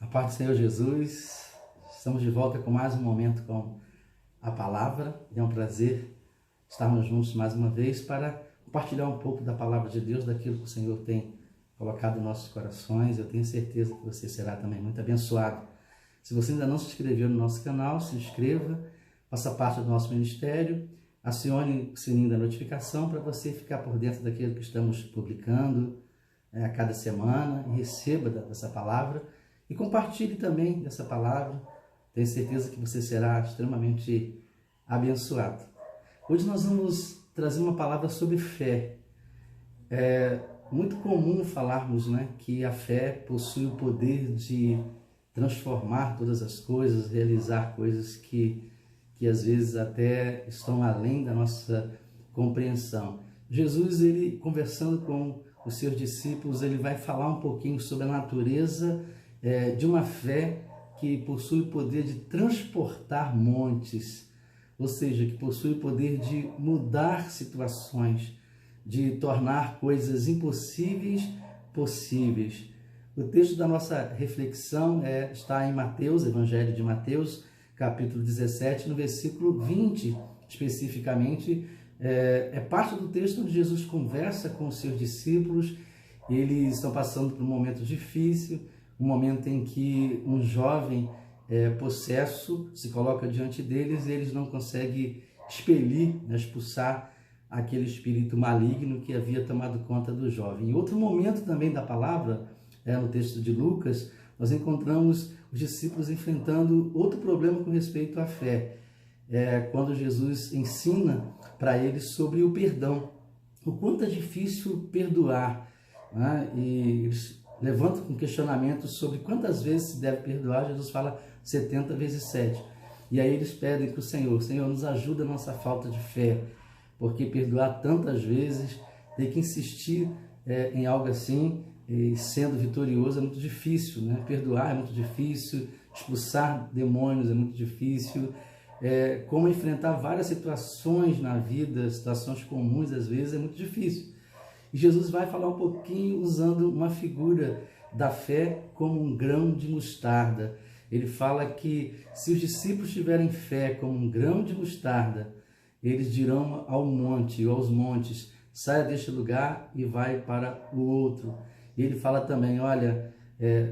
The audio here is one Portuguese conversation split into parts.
A paz do Senhor Jesus, estamos de volta com mais um momento com a palavra. É um prazer estarmos juntos mais uma vez para compartilhar um pouco da palavra de Deus, daquilo que o Senhor tem colocado em nossos corações. Eu tenho certeza que você será também muito abençoado. Se você ainda não se inscreveu no nosso canal, se inscreva, faça parte do nosso ministério, acione o sininho da notificação para você ficar por dentro daquilo que estamos publicando a cada semana e receba dessa palavra. E compartilhe também dessa palavra, tenho certeza que você será extremamente abençoado. Hoje nós vamos trazer uma palavra sobre fé. É muito comum falarmos, que a fé possui o poder de transformar todas as coisas, realizar coisas que às vezes até estão além da nossa compreensão. Jesus, ele conversando com os seus discípulos, ele vai falar um pouquinho sobre a natureza de uma fé que possui o poder de transportar montes, ou seja, que possui o poder de mudar situações, de tornar coisas impossíveis possíveis. O texto da nossa reflexão está em Mateus, Evangelho de Mateus, capítulo 17, no versículo 20, especificamente. É parte do texto onde Jesus conversa com os seus discípulos. Eles estão passando por um momento difícil, um momento em que um jovem possesso se coloca diante deles e eles não conseguem expelir, expulsar aquele espírito maligno que havia tomado conta do jovem. Em outro momento também da palavra, no texto de Lucas, nós encontramos os discípulos enfrentando outro problema com respeito à fé. Quando Jesus ensina para eles sobre o perdão, o quanto é difícil perdoar, e eles levantam um questionamento sobre quantas vezes se deve perdoar. Jesus fala 70 vezes 7. E aí eles pedem que o Senhor nos ajuda na nossa falta de fé, porque perdoar tantas vezes, ter que insistir em algo assim, e sendo vitorioso é muito difícil, Perdoar é muito difícil, expulsar demônios é muito difícil, como enfrentar várias situações na vida, situações comuns às vezes é muito difícil. E Jesus vai falar um pouquinho usando uma figura da fé como um grão de mostarda. Ele fala que se os discípulos tiverem fé como um grão de mostarda, eles dirão ao monte ou aos montes, saia deste lugar e vai para o outro. E ele fala também, olha,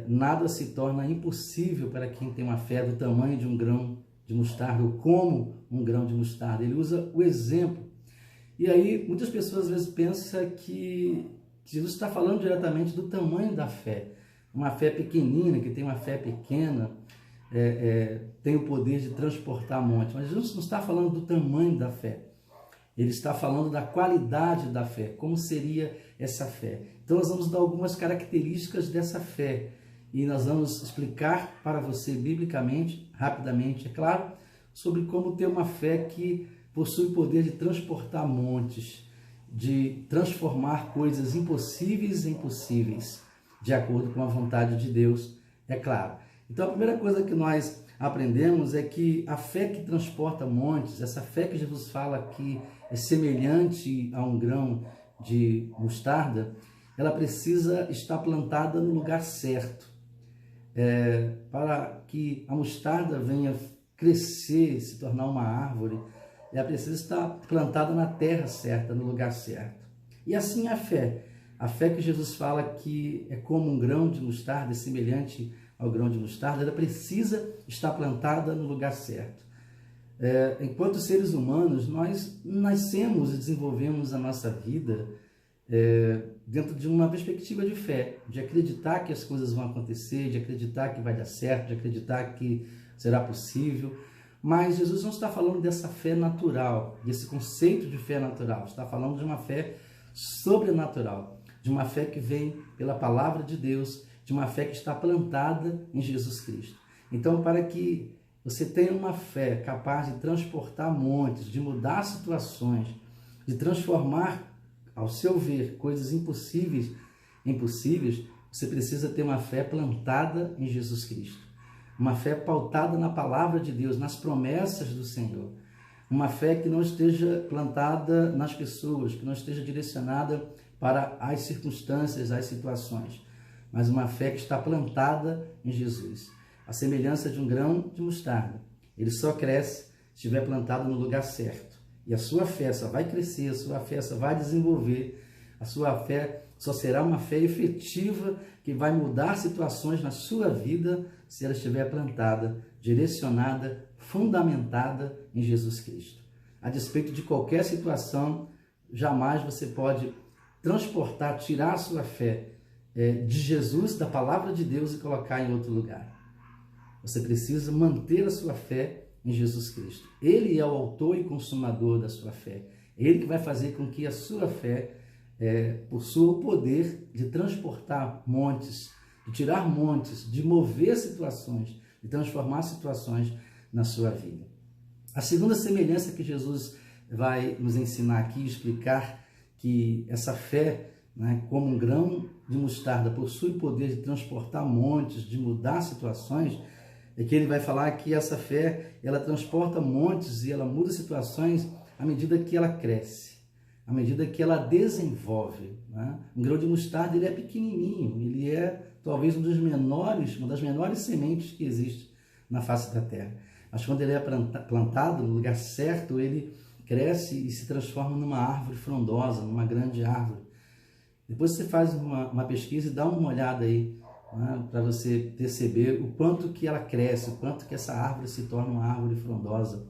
nada se torna impossível para quem tem uma fé do tamanho de um grão de mostarda, ou como um grão de mostarda. Ele usa o exemplo. E aí, muitas pessoas às vezes pensam que Jesus está falando diretamente do tamanho da fé. Uma fé pequenina, que tem uma fé pequena, tem o poder de transportar montes. Mas Jesus não está falando do tamanho da fé. Ele está falando da qualidade da fé, como seria essa fé. Então nós vamos dar algumas características dessa fé e nós vamos explicar para você biblicamente, rapidamente, é claro, sobre como ter uma fé que possui o poder de transportar montes, de transformar coisas impossíveis em possíveis, de acordo com a vontade de Deus, é claro. Então a primeira coisa que nós aprendemos é que a fé que transporta montes, essa fé que Jesus fala que é semelhante a um grão de mostarda, ela precisa estar plantada no lugar certo. Para que a mostarda venha crescer, se tornar uma árvore, ela precisa estar plantada na terra certa, no lugar certo. E assim a fé que Jesus fala que é como um grão de mostarda, é semelhante ao grão de mostarda, ela precisa estar plantada no lugar certo. Enquanto seres humanos, nós nascemos e desenvolvemos a nossa vida dentro de uma perspectiva de fé, de acreditar que as coisas vão acontecer, de acreditar que vai dar certo, de acreditar que será possível. Mas Jesus não está falando dessa fé natural, desse conceito de fé natural, está falando de uma fé sobrenatural, de uma fé que vem pela palavra de Deus, de uma fé que está plantada em Jesus Cristo. Então, para que você tenha uma fé capaz de transportar montes, de mudar situações, de transformar, ao seu ver, coisas impossíveis em possíveis, você precisa ter uma fé plantada em Jesus Cristo. Uma fé pautada na palavra de Deus, nas promessas do Senhor. Uma fé que não esteja plantada nas pessoas, que não esteja direcionada para as circunstâncias, as situações. mas uma fé que está plantada em Jesus. A semelhança de um grão de mostarda. Ele só cresce se estiver plantado no lugar certo. E a sua fé só vai crescer, a sua fé só vai desenvolver, a sua fé só será uma fé efetiva que vai mudar situações na sua vida se ela estiver plantada, direcionada, fundamentada em Jesus Cristo. A despeito de qualquer situação, jamais você pode transportar, tirar a sua fé de Jesus, da palavra de Deus e colocar em outro lugar. Você precisa manter a sua fé em Jesus Cristo. Ele é o autor e consumador da sua fé. Ele que vai fazer com que a sua fé possua o poder de transportar montes, de tirar montes, de mover situações, de transformar situações na sua vida. A segunda semelhança que Jesus vai nos ensinar aqui, explicar que essa fé, né, como um grão de mostarda, possui o poder de transportar montes, de mudar situações, é que ele vai falar que essa fé, ela transporta montes e ela muda situações à medida que ela cresce, à medida que ela desenvolve. Né? Um grão de mostarda, ele é pequenininho, ele é talvez uma das menores sementes que existe na face da terra. Mas quando ele é plantado no lugar certo, ele cresce e se transforma numa árvore frondosa, numa grande árvore. Depois você faz uma pesquisa e dá uma olhada aí, né, para você perceber o quanto que ela cresce, o quanto que essa árvore se torna uma árvore frondosa,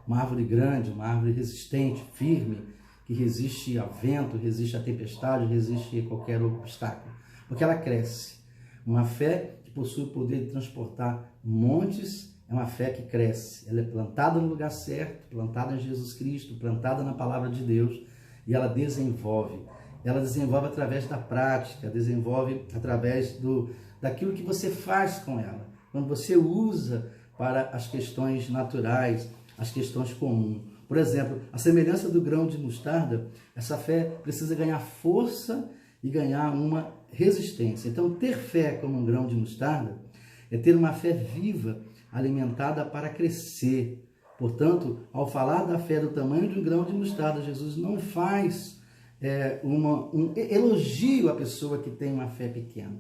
uma árvore grande, uma árvore resistente, firme, que resiste ao vento, resiste à tempestade, resiste a qualquer obstáculo, porque ela cresce. Uma fé que possui o poder de transportar montes é uma fé que cresce. Ela é plantada no lugar certo, plantada em Jesus Cristo, plantada na palavra de Deus, e ela desenvolve. Ela desenvolve através da prática, desenvolve através daquilo que você faz com ela. Quando você usa para as questões naturais, as questões comuns. Por exemplo, a semelhança do grão de mostarda, essa fé precisa ganhar força e ganhar uma resistência. Então, ter fé como um grão de mostarda é ter uma fé viva, alimentada para crescer. Portanto, ao falar da fé do tamanho de um grão de mostarda, Jesus não faz um elogio à pessoa que tem uma fé pequena,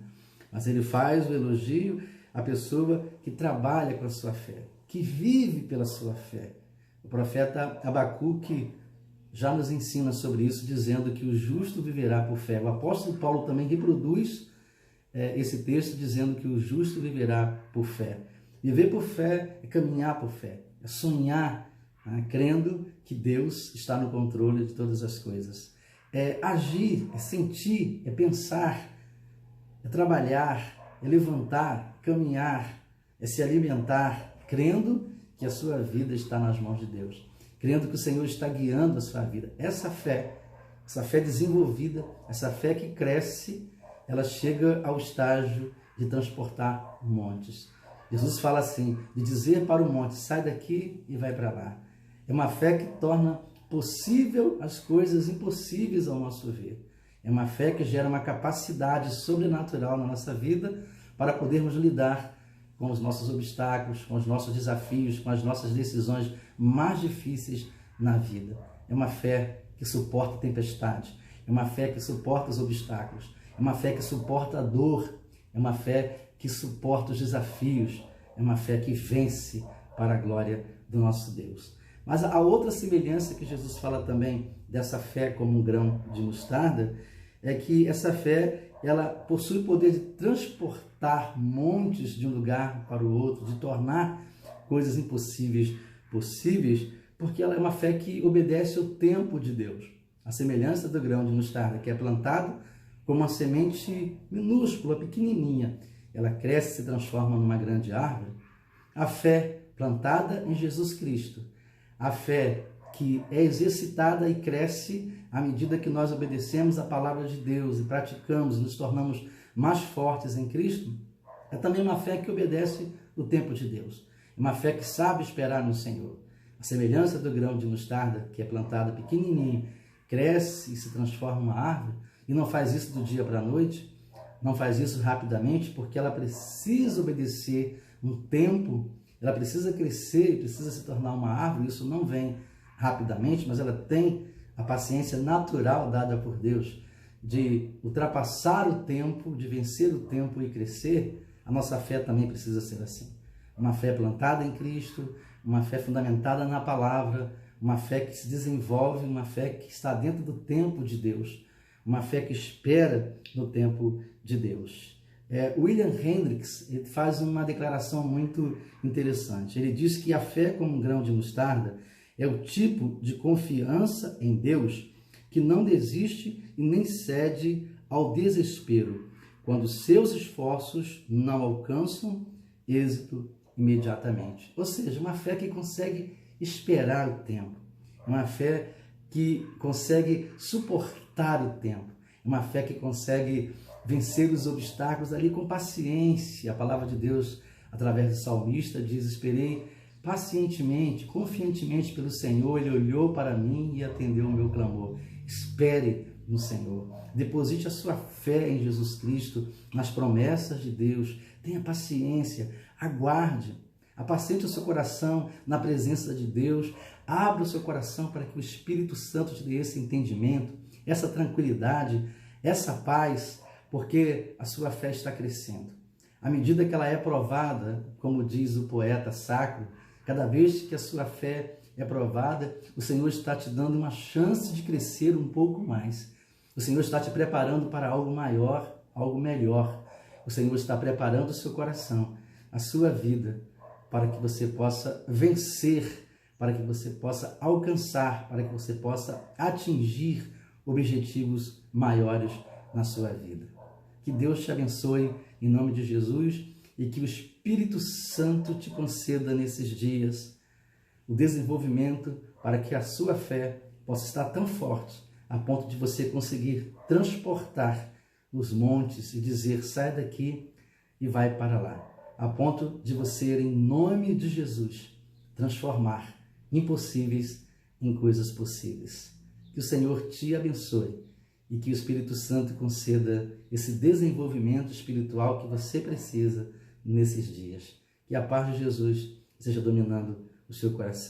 mas ele faz o elogio à pessoa que trabalha com a sua fé, que vive pela sua fé. O profeta Abacuque já nos ensina sobre isso, dizendo que o justo viverá por fé. O apóstolo Paulo também reproduz esse texto, dizendo que o justo viverá por fé. Viver por fé é caminhar por fé, é sonhar, né, crendo que Deus está no controle de todas as coisas. É agir, é sentir, é pensar, é trabalhar, é levantar, caminhar, é se alimentar, crendo que a sua vida está nas mãos de Deus, crendo que o Senhor está guiando a sua vida. Essa fé desenvolvida, essa fé que cresce, ela chega ao estágio de transportar montes. Jesus fala assim, de dizer para o monte, sai daqui e vai para lá. É uma fé que torna possível as coisas impossíveis ao nosso ver. É uma fé que gera uma capacidade sobrenatural na nossa vida para podermos lidar com os nossos obstáculos, com os nossos desafios, com as nossas decisões mais difíceis na vida. É uma fé que suporta a tempestade, é uma fé que suporta os obstáculos, é uma fé que suporta a dor, é uma fé que suporta os desafios, é uma fé que vence para a glória do nosso Deus. Mas a outra semelhança que Jesus fala também dessa fé como um grão de mostarda é que essa fé, ela possui o poder de transportar montes de um lugar para o outro, de tornar coisas impossíveis possíveis, porque ela é uma fé que obedece ao tempo de Deus. A semelhança do grão de mostarda, que é plantado como uma semente minúscula, pequenininha, ela cresce e se transforma numa grande árvore. A fé plantada em Jesus Cristo, a fé que é exercitada e cresce à medida que nós obedecemos a palavra de Deus e praticamos, nos tornamos mais fortes em Cristo, é também uma fé que obedece o tempo de Deus. É uma fé que sabe esperar no Senhor. A semelhança do grão de mostarda, que é plantado pequenininho, cresce e se transforma em uma árvore, e não faz isso do dia para a noite, não faz isso rapidamente, porque ela precisa obedecer um tempo, ela precisa crescer, precisa se tornar uma árvore. Isso não vem rapidamente, mas ela tem a paciência natural dada por Deus, de ultrapassar o tempo, de vencer o tempo e crescer, a nossa fé também precisa ser assim. Uma fé plantada em Cristo, uma fé fundamentada na palavra, uma fé que se desenvolve, uma fé que está dentro do tempo de Deus, uma fé que espera no tempo de Deus. William Hendricks ele faz uma declaração muito interessante. Ele diz que a fé como um grão de mostarda é o tipo de confiança em Deus que não desiste e nem cede ao desespero, quando seus esforços não alcançam êxito imediatamente. Ou seja, uma fé que consegue esperar o tempo, uma fé que consegue suportar o tempo, uma fé que consegue vencer os obstáculos ali com paciência. A palavra de Deus, através do salmista, diz: esperei pacientemente, confiantemente pelo Senhor, Ele olhou para mim e atendeu o meu clamor. Espere no Senhor, deposite a sua fé em Jesus Cristo, nas promessas de Deus, tenha paciência, aguarde, apacente o seu coração na presença de Deus, abra o seu coração para que o Espírito Santo te dê esse entendimento, essa tranquilidade, essa paz, porque a sua fé está crescendo. À medida que ela é provada, como diz o poeta sacro, cada vez que a sua fé é provada, o Senhor está te dando uma chance de crescer um pouco mais. O Senhor está te preparando para algo maior, algo melhor. O Senhor está preparando o seu coração, a sua vida, para que você possa vencer, para que você possa alcançar, para que você possa atingir objetivos maiores na sua vida. Que Deus te abençoe em nome de Jesus e que o Espírito Santo te conceda nesses dias o desenvolvimento para que a sua fé possa estar tão forte a ponto de você conseguir transportar os montes e dizer: sai daqui e vai para lá. A ponto de você, em nome de Jesus, transformar impossíveis em coisas possíveis. Que o Senhor te abençoe e que o Espírito Santo conceda esse desenvolvimento espiritual que você precisa nesses dias. Que a paz de Jesus esteja dominando o seu coração.